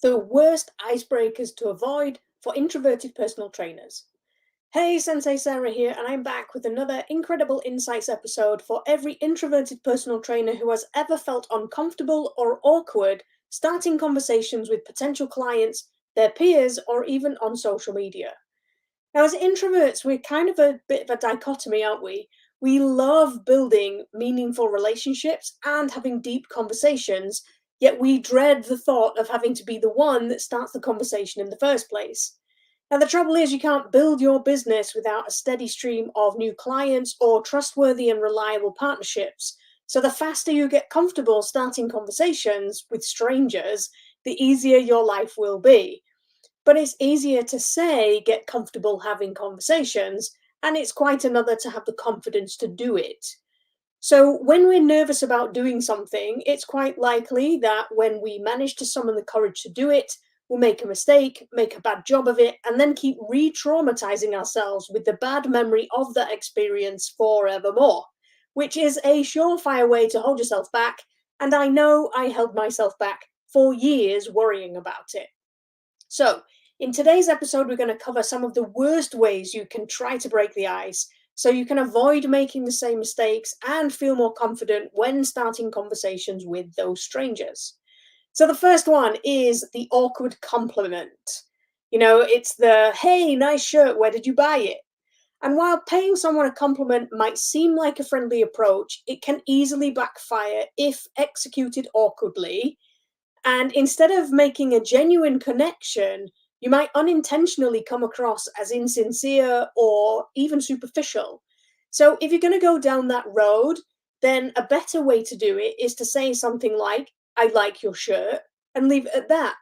The worst icebreakers to avoid for introverted personal trainers. Hey, Sensei Sarah here, and I'm back with another incredible insights episode for every introverted personal trainer who has ever felt uncomfortable or awkward starting conversations with potential clients, their peers, or even on social media. Now, as introverts, we're kind of a bit of a dichotomy, aren't we? We love building meaningful relationships and having deep conversations, yet we dread the thought of having to be the one that starts the conversation in the first place. Now, the trouble is, you can't build your business without a steady stream of new clients or trustworthy and reliable partnerships. So, the faster you get comfortable starting conversations with strangers, the easier your life will be. But it's easier to say, get comfortable having conversations, and it's quite another to have the confidence to do it. So, when we're nervous about doing something, it's quite likely that when we manage to summon the courage to do it, we'll make a mistake, make a bad job of it, and then keep re traumatizing ourselves with the bad memory of that experience forevermore, which is a surefire way to hold yourself back. And I know I held myself back for years worrying about it. So, in today's episode, we're going to cover some of the worst ways you can try to break the ice so you can avoid making the same mistakes and feel more confident when starting conversations with those strangers. So, the first one is the awkward compliment. It's the, hey, nice shirt, where did you buy it? And while paying someone a compliment might seem like a friendly approach, it can easily backfire if executed awkwardly, and instead of making a genuine connection, you might unintentionally come across as insincere or even superficial. So, if you're going to go down that road, then a better way to do it is to say something like, I like your shirt, and leave it at that.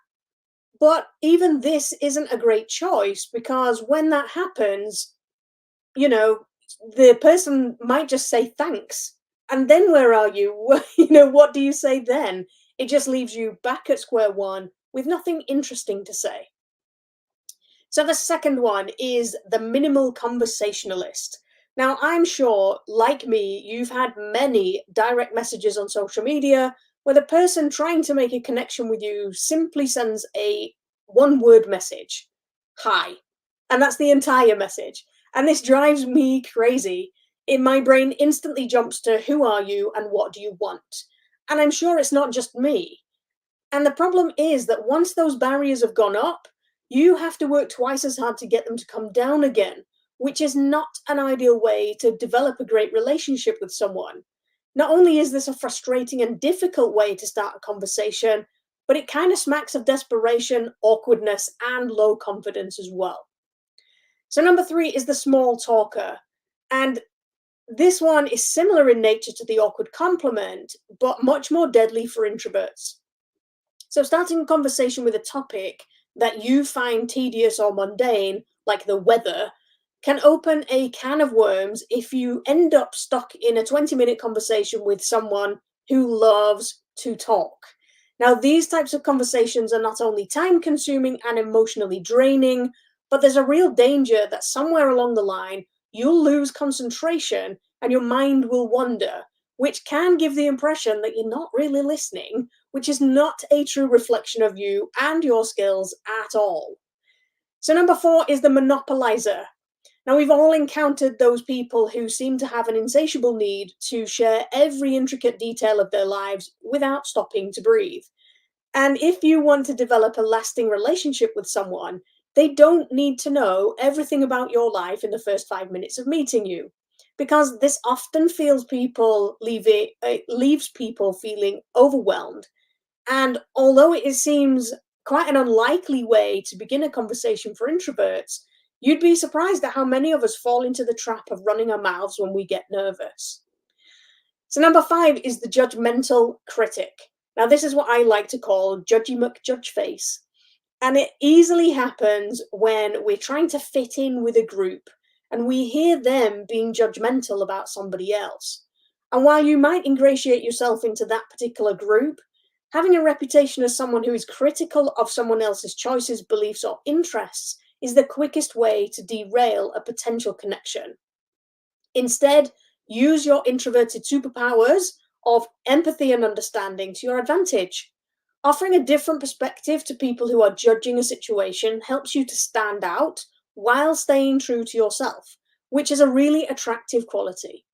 But even this isn't a great choice because when that happens, you know, the person might just say thanks. And then where are you? What do you say then? It just leaves you back at square one with nothing interesting to say. So the second one is the minimal conversationalist. Now, I'm sure, like me, you've had many direct messages on social media where the person trying to make a connection with you simply sends a one word message, hi. And that's the entire message. And this drives me crazy. In my brain instantly jumps to who are you and what do you want? And I'm sure it's not just me. And the problem is that once those barriers have gone up, you have to work twice as hard to get them to come down again, which is not an ideal way to develop a great relationship with someone. Not only is this a frustrating and difficult way to start a conversation, but it kind of smacks of desperation, awkwardness, and low confidence as well. So, number three is the small talker. And this one is similar in nature to the awkward compliment, but much more deadly for introverts. So, starting a conversation with a topic that you find tedious or mundane, like the weather, can open a can of worms if you end up stuck in a 20-minute conversation with someone who loves to talk. Now, these types of conversations are not only time consuming and emotionally draining, but there's a real danger that somewhere along the line you'll lose concentration and your mind will wander, which can give the impression that you're not really listening, which is not a true reflection of you and your skills at all. So, number four is the monopolizer. Now, we've all encountered those people who seem to have an insatiable need to share every intricate detail of their lives without stopping to breathe. And if you want to develop a lasting relationship with someone, they don't need to know everything about your life in the first 5 minutes of meeting you, because this often leaves people feeling overwhelmed. And although it seems quite an unlikely way to begin a conversation for introverts, you'd be surprised at how many of us fall into the trap of running our mouths when we get nervous. So, number five is the judgmental critic. Now, this is what I like to call judgy McJudge face. And it easily happens when we're trying to fit in with a group and we hear them being judgmental about somebody else. And while you might ingratiate yourself into that particular group, having a reputation as someone who is critical of someone else's choices, beliefs, or interests is the quickest way to derail a potential connection. Instead, use your introverted superpowers of empathy and understanding to your advantage. Offering a different perspective to people who are judging a situation helps you to stand out while staying true to yourself, which is a really attractive quality.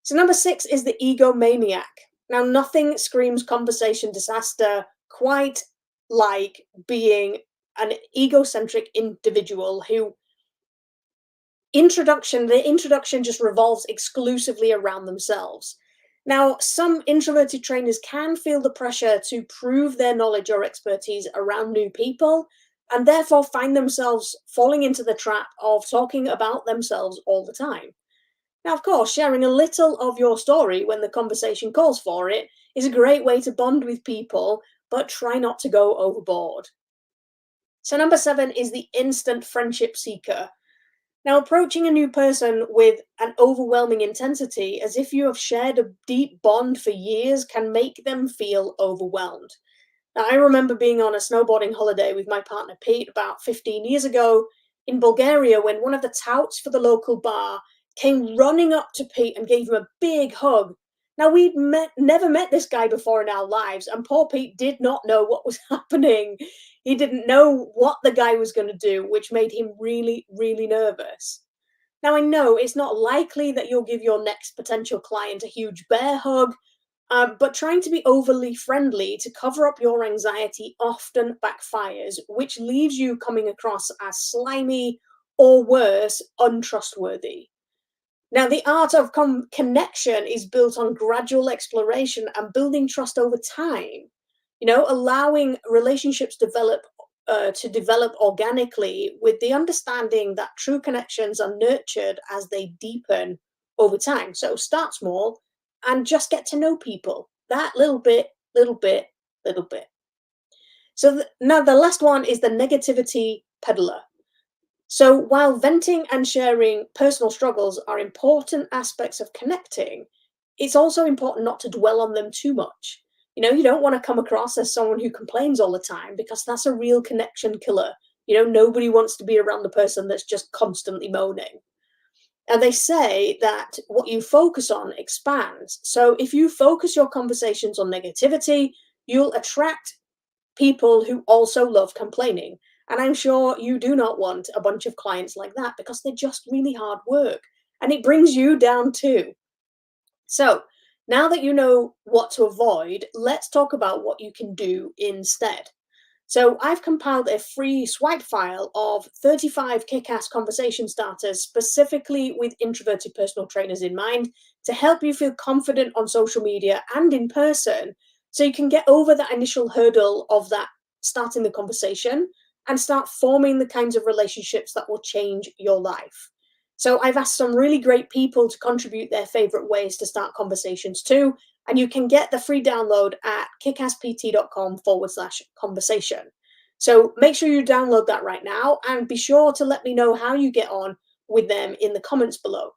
So, number 6 is the egomaniac. Now, nothing screams conversation disaster quite like being an egocentric individual who the introduction just revolves exclusively around themselves. Now, some introverted trainers can feel the pressure to prove their knowledge or expertise around new people and therefore find themselves falling into the trap of talking about themselves all the time. Now, of course, sharing a little of your story when the conversation calls for it is a great way to bond with people, but try not to go overboard. So, number 7 is the instant friendship seeker. Now, approaching a new person with an overwhelming intensity, as if you have shared a deep bond for years, can make them feel overwhelmed. Now, I remember being on a snowboarding holiday with my partner Pete about 15 years ago in Bulgaria when one of the touts for the local bar came running up to Pete and gave him a big hug. Now, never met this guy before in our lives, and poor Pete did not know what was happening. He didn't know what the guy was going to do, which made him really, really nervous. Now, I know it's not likely that you'll give your next potential client a huge bear hug, but trying to be overly friendly to cover up your anxiety often backfires, which leaves you coming across as slimy or worse, untrustworthy. Now, the art of connection is built on gradual exploration and building trust over time. Allowing relationships to develop organically with the understanding that true connections are nurtured as they deepen over time. So start small and just get to know people. That little bit, little bit, little bit. So now the last one is the negativity peddler. So while venting and sharing personal struggles are important aspects of connecting, it's also important not to dwell on them too much. You don't want to come across as someone who complains all the time because that's a real connection killer. Nobody wants to be around the person that's just constantly moaning. And they say that what you focus on expands. So if you focus your conversations on negativity, you'll attract people who also love complaining. And I'm sure you do not want a bunch of clients like that because they're just really hard work and it brings you down too. So now that you know what to avoid, let's talk about what you can do instead. So I've compiled a free swipe file of 35 kick-ass conversation starters specifically with introverted personal trainers in mind to help you feel confident on social media and in person so you can get over that initial hurdle of that starting the conversation and start forming the kinds of relationships that will change your life. So I've asked some really great people to contribute their favorite ways to start conversations too, and you can get the free download at kickasspt.com/conversation. So make sure you download that right now and be sure to let me know how you get on with them in the comments below.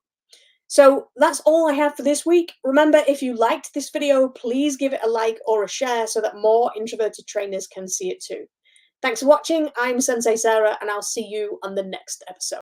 So that's all I have for this week. Remember, if you liked this video, please give it a like or a share so that more introverted trainers can see it too. Thanks for watching. I'm Sensei Sarah, and I'll see you on the next episode.